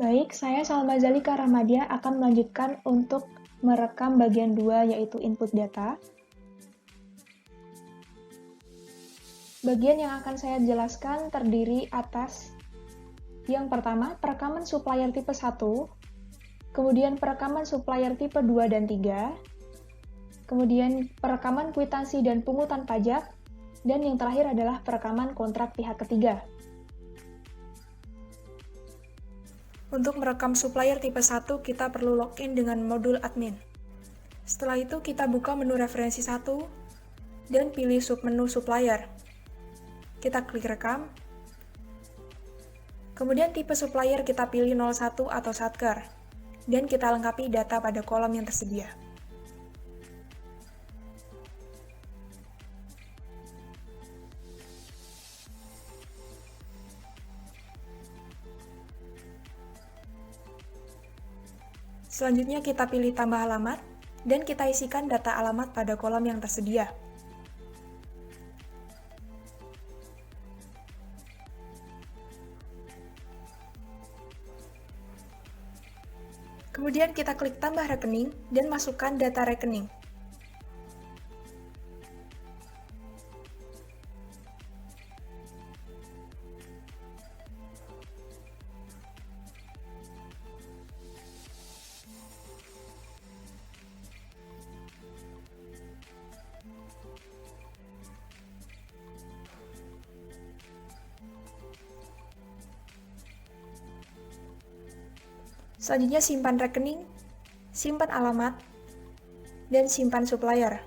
Baik, saya Salma Zalika Rahmadia akan melanjutkan untuk merekam bagian 2 yaitu input data. Bagian yang akan saya jelaskan terdiri atas yang pertama, perekaman supplier tipe 1, kemudian perekaman supplier tipe 2 dan 3, kemudian perekaman kwitansi dan pungutan pajak, dan yang terakhir adalah perekaman kontrak pihak ketiga. Untuk merekam supplier tipe 1, kita perlu login dengan modul admin. Setelah itu, kita buka menu referensi 1 dan pilih submenu supplier. Kita klik rekam. Kemudian tipe supplier kita pilih 01 atau Satker, dan kita lengkapi data pada kolom yang tersedia. Selanjutnya kita pilih tambah alamat, dan kita isikan data alamat pada kolom yang tersedia. Kemudian kita klik tambah rekening, dan masukkan data rekening. Selanjutnya simpan rekening, simpan alamat, dan simpan supplier.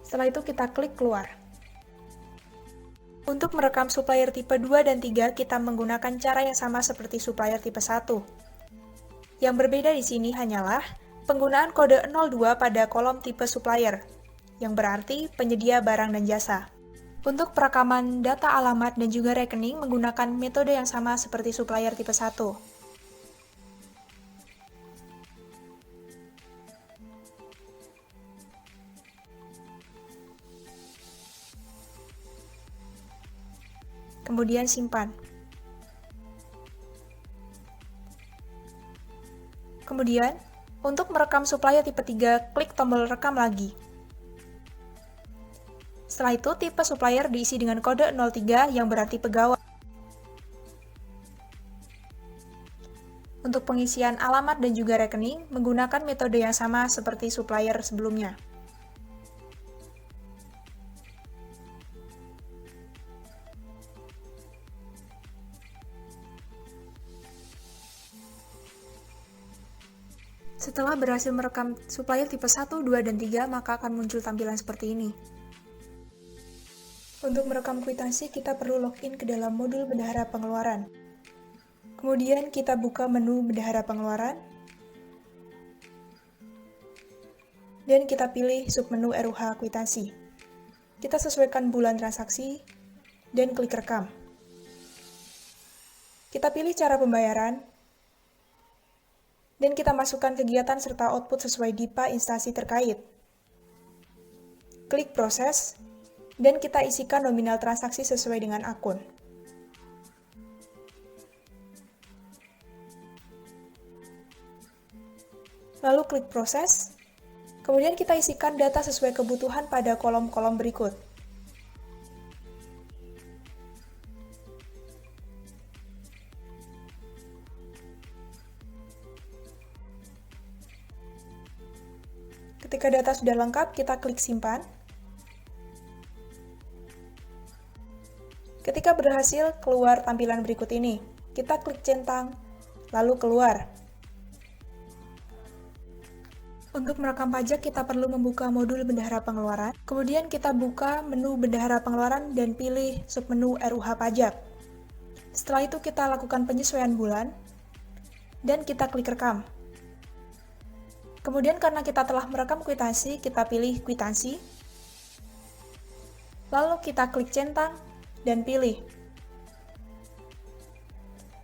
Setelah itu kita klik keluar. Untuk merekam supplier tipe 2 dan 3, kita menggunakan cara yang sama seperti supplier tipe 1. Yang berbeda di sini hanyalah penggunaan kode 02 pada kolom tipe supplier, yang berarti penyedia barang dan jasa. Untuk perekaman data alamat dan juga rekening menggunakan metode yang sama seperti supplier tipe 1. Kemudian simpan. Kemudian, untuk merekam supplier tipe 3, klik tombol rekam lagi. Setelah itu, tipe supplier diisi dengan kode 03 yang berarti pegawai. Untuk pengisian alamat dan juga rekening, menggunakan metode yang sama seperti supplier sebelumnya. Setelah berhasil merekam supplier tipe 1, 2, dan 3, maka akan muncul tampilan seperti ini. Untuk merekam kwitansi, kita perlu login ke dalam modul bendahara pengeluaran. Kemudian kita buka menu bendahara pengeluaran, dan kita pilih submenu RUH kwitansi. Kita sesuaikan bulan transaksi, dan klik rekam. Kita pilih cara pembayaran, dan kita masukkan kegiatan serta output sesuai DIPA instansi terkait. Klik proses, dan kita isikan nominal transaksi sesuai dengan akun. Lalu klik proses, kemudian kita isikan data sesuai kebutuhan pada kolom-kolom berikut. Ketika data sudah lengkap, kita klik simpan. Ketika berhasil, keluar tampilan berikut ini. Kita klik centang, lalu keluar. Untuk merekam pajak, kita perlu membuka modul bendahara pengeluaran. Kemudian kita buka menu bendahara pengeluaran dan pilih submenu RUH pajak. Setelah itu kita lakukan penyesuaian bulan, dan kita klik rekam. Kemudian karena kita telah merekam kwitansi, kita pilih kwitansi. Lalu kita klik centang, dan pilih.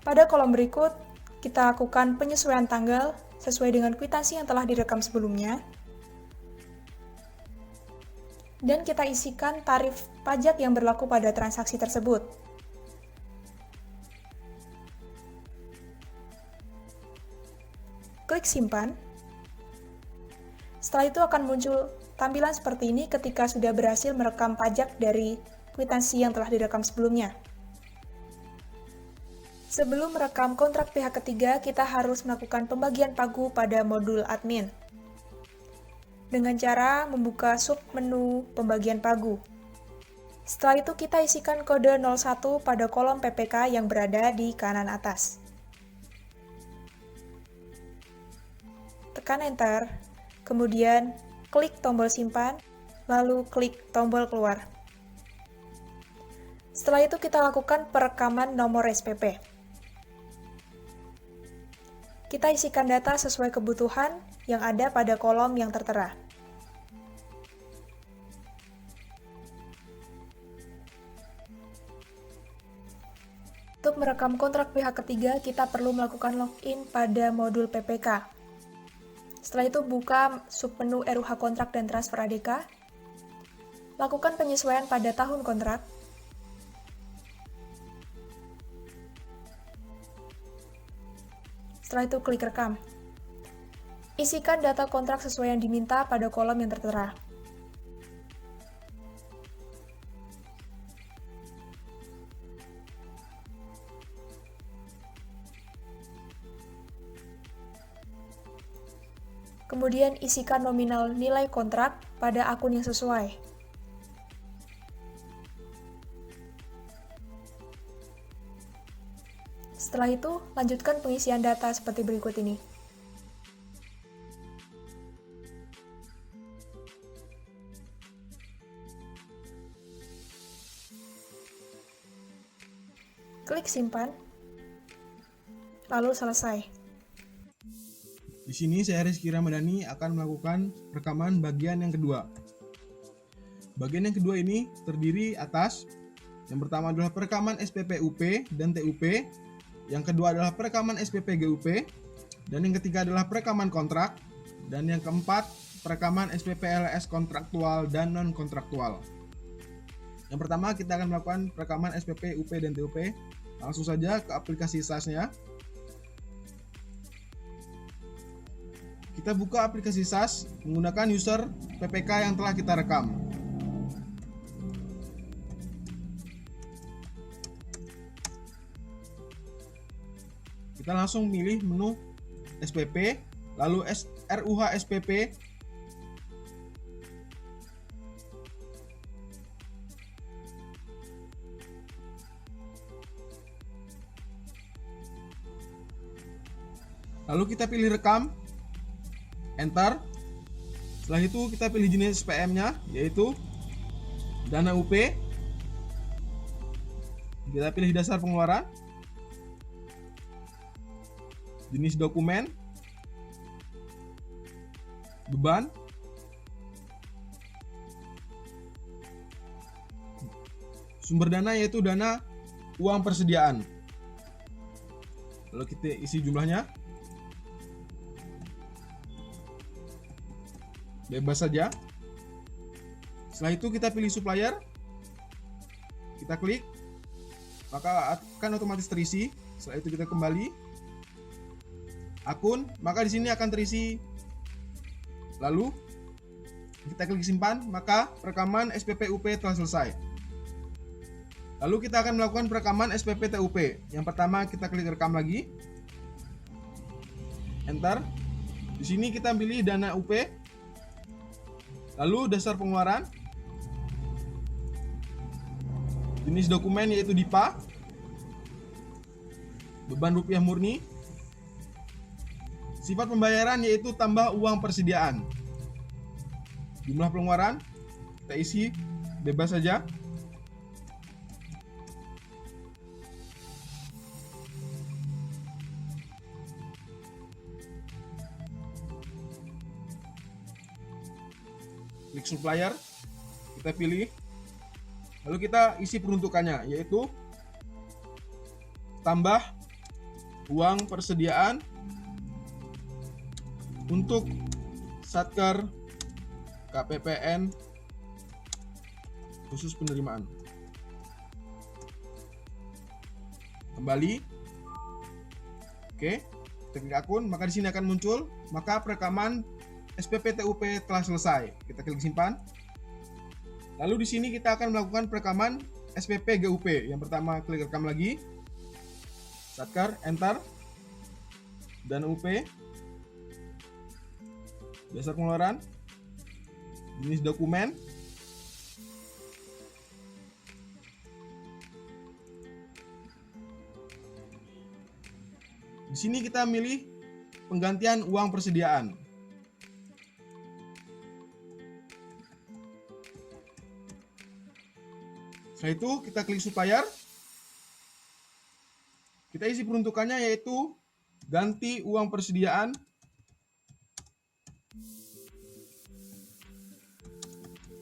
Pada kolom berikut, kita lakukan penyesuaian tanggal sesuai dengan kwitansi yang telah direkam sebelumnya. Dan kita isikan tarif pajak yang berlaku pada transaksi tersebut. Klik simpan. Setelah itu akan muncul tampilan seperti ini ketika sudah berhasil merekam pajak dari kwitansi yang telah direkam sebelumnya. Sebelum merekam kontrak pihak ketiga, kita harus melakukan pembagian pagu pada modul admin dengan cara membuka submenu pembagian pagu. Setelah itu kita isikan kode 01 pada kolom PPK yang berada di kanan atas. Tekan Enter, kemudian klik tombol simpan, lalu klik tombol keluar. Setelah itu kita lakukan perekaman nomor SPP. Kita isikan data sesuai kebutuhan yang ada pada kolom yang tertera. Untuk merekam kontrak pihak ketiga, kita perlu melakukan login pada modul PPK. Setelah itu buka submenu RUH kontrak dan transfer ADK. Lakukan penyesuaian pada tahun kontrak. Setelah itu klik rekam. Isikan data kontrak sesuai yang diminta pada kolom yang tertera. Kemudian isikan nominal nilai kontrak pada akun yang sesuai. Setelah itu, lanjutkan pengisian data seperti berikut ini. Klik simpan, lalu selesai. Di sini saya Rizky Ramadhani akan melakukan rekaman bagian yang kedua. Bagian yang kedua ini terdiri atas yang pertama adalah perekaman SPP UP dan TUP, yang kedua adalah perekaman SPP GUP, dan yang ketiga adalah perekaman kontrak, dan yang keempat perekaman SPP LS kontraktual dan non kontraktual. Yang pertama kita akan melakukan perekaman SPP UP dan TUP. Langsung saja ke aplikasi SAS-nya. Kita buka aplikasi SAS menggunakan user PPK yang telah kita rekam. Kita langsung pilih menu SPP, lalu RUH SPP, lalu kita pilih rekam, enter. Setelah itu kita pilih jenis SPM-nya, yaitu dana UP. Kita pilih dasar pengeluaran, jenis dokumen, beban, sumber dana yaitu dana uang persediaan. Lalu kita isi jumlahnya, bebas saja. Setelah itu kita pilih supplier, kita klik, maka akan otomatis terisi. Setelah itu kita kembali akun, maka di sini akan terisi. Lalu kita klik simpan, maka perekaman SPP UP telah selesai. Lalu kita akan melakukan perekaman SPP TUP. Yang pertama kita klik rekam lagi, enter. Di sini kita pilih dana UP, lalu dasar pengeluaran, jenis dokumen yaitu DIPA, beban rupiah murni, sifat pembayaran yaitu tambah uang persediaan. Jumlah pengeluaran kita isi bebas saja. Klik supplier, kita pilih, lalu kita isi peruntukannya yaitu tambah uang persediaan untuk Satker KPPN khusus penerimaan. Kembali. Oke, kita klik akun, maka di sini akan muncul, maka perekaman SPP TUP telah selesai. Kita klik simpan. Lalu di sini kita akan melakukan perekaman SPP GUP. Yang pertama klik rekam lagi. Satker, enter. Dan UP. Dasar pengeluaran. Jenis dokumen. Di sini kita milih penggantian uang persediaan. Setelah itu kita klik supplier. Kita isi peruntukannya yaitu ganti uang persediaan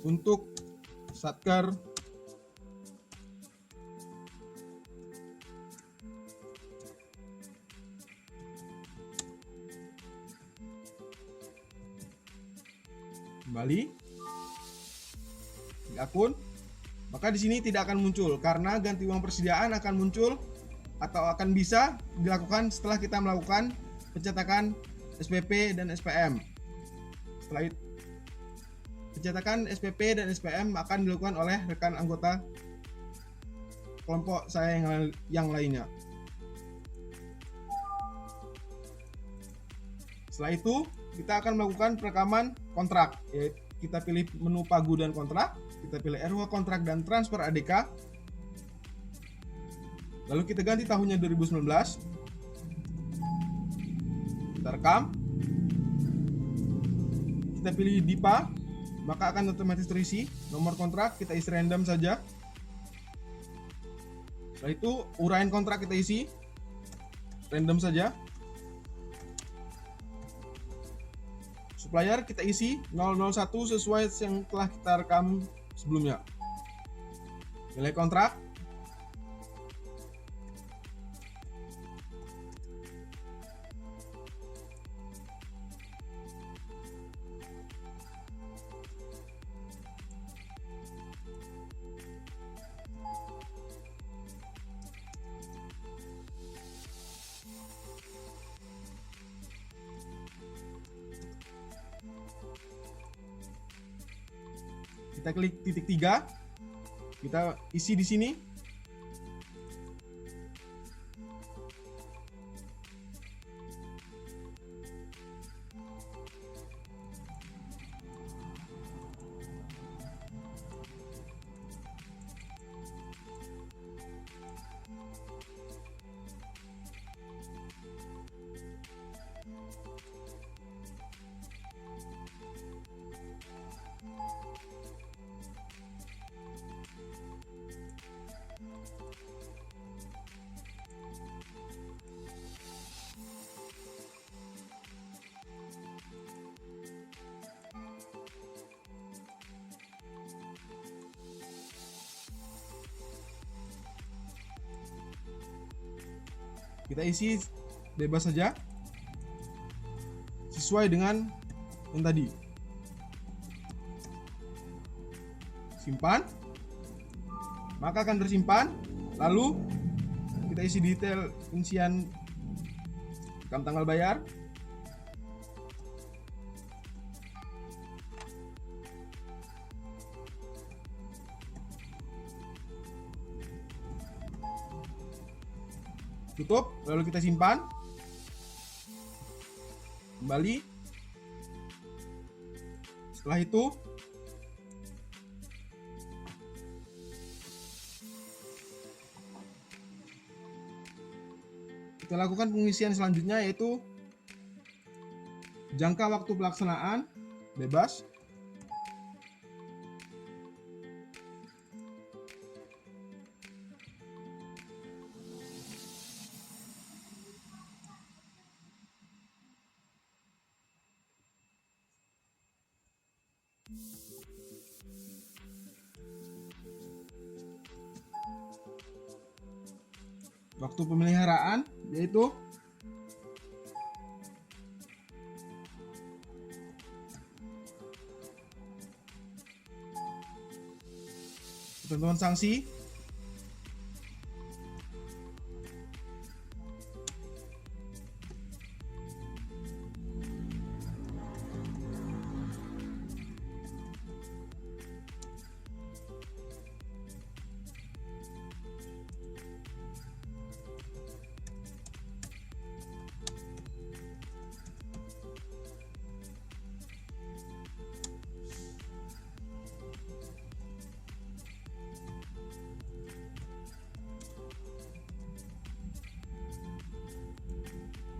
untuk Satker kembali di akun, maka di sini tidak akan muncul karena ganti uang persediaan akan muncul atau akan bisa dilakukan setelah kita melakukan pencetakan SPP dan SPM. Setelah itu, pencetakan SPP dan SPM akan dilakukan oleh rekan anggota kelompok saya yang lainnya. Setelah itu, kita akan melakukan perekaman kontrak. Yaitu kita pilih menu pagu dan kontrak, kita pilih RUH kontrak dan transfer ADK. Lalu kita ganti tahunnya 2019. Kita rekam. Kita pilih DIPA, maka akan otomatis terisi. Nomor kontrak kita isi random saja. Setelah itu uraian kontrak kita isi random saja. Supplier kita isi 001 sesuai yang telah kita rekam sebelumnya. Nilai kontrak. Kita klik titik 3, kita isi di sini. Kita isi bebas saja sesuai dengan yang tadi. Simpan, maka akan tersimpan. Lalu kita isi detail rincian rekam tanggal bayar. Tutup, lalu kita simpan. Kembali. Setelah itu kita lakukan pengisian selanjutnya, yaitu jangka waktu pelaksanaan bebas. Waktu pemeliharaan yaitu ketentuan sanksi.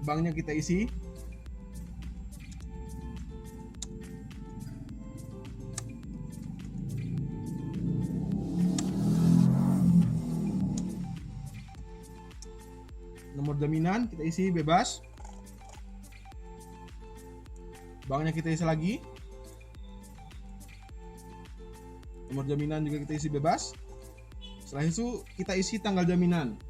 Banknya kita isi. Nomor jaminan kita isi bebas. Banknya kita isi lagi. Nomor jaminan juga kita isi bebas. Setelah itu kita isi tanggal jaminan.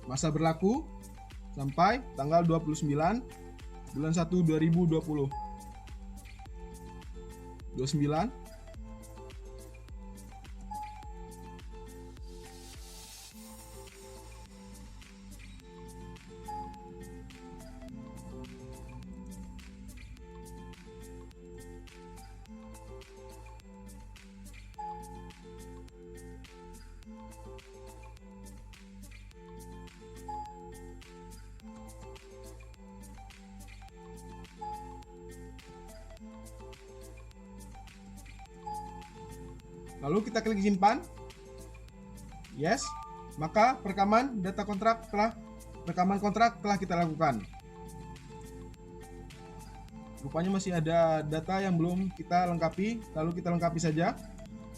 Masa berlaku sampai tanggal 29 bulan 1 2020. 29 lalu kita klik simpan. Yes, maka rekaman kontrak telah kita lakukan. Rupanya masih ada data yang belum kita lengkapi, lalu kita lengkapi saja.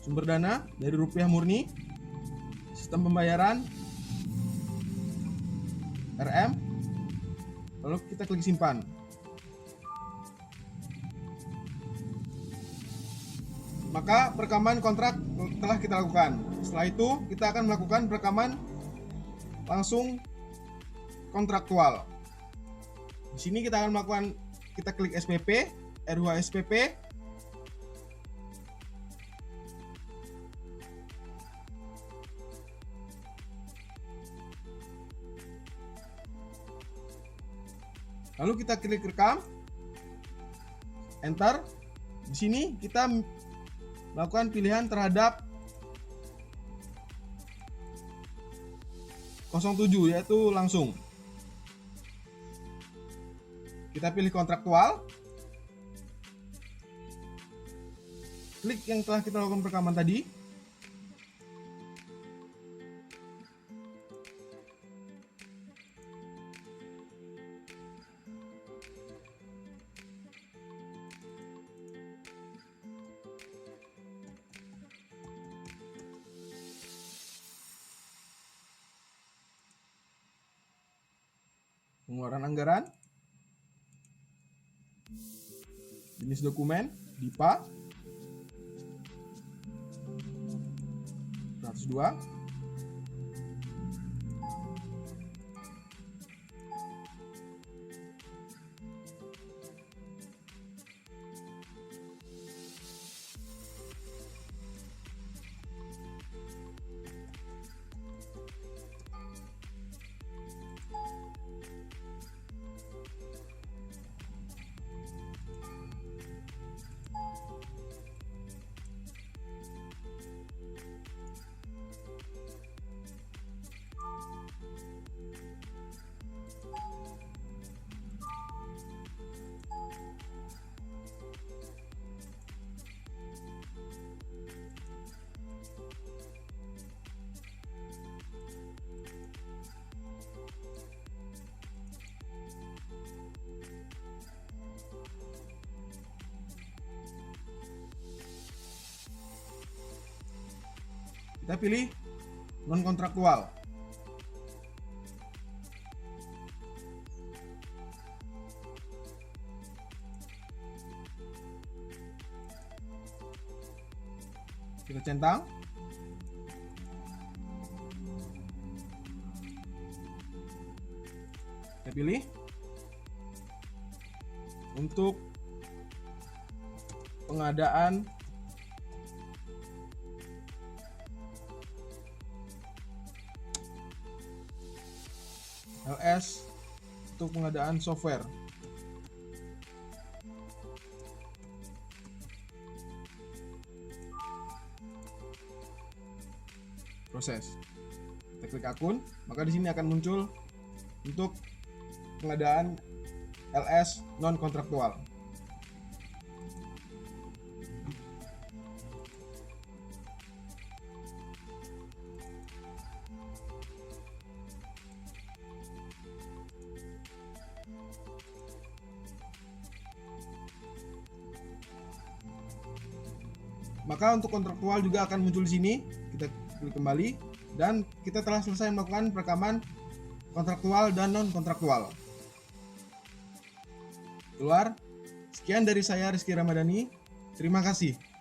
Sumber dana dari rupiah murni, sistem pembayaran RM, lalu kita klik simpan. Maka perekaman kontrak telah kita lakukan. Setelah itu kita akan melakukan perekaman langsung kontraktual. Di sini kita klik SPP, RUH SPP. Lalu kita klik rekam, enter. Di sini kita melakukan pilihan terhadap 07, yaitu langsung. Kita pilih kontraktual. Klik yang telah kita lakukan perekaman tadi. Pengeluaran anggaran, jenis dokumen, DIPA, 102, kita pilih non kontraktual. Kita centang. Kita pilih. Untuk pengadaan LS untuk pengadaan software. Proses. Kita klik akun, maka di sini akan muncul untuk pengadaan LS non kontraktual. Maka untuk kontraktual juga akan muncul di sini. Kita klik kembali dan kita telah selesai melakukan perekaman kontraktual dan non kontraktual. Keluar. Sekian dari saya Rizky Ramadhani. Terima kasih.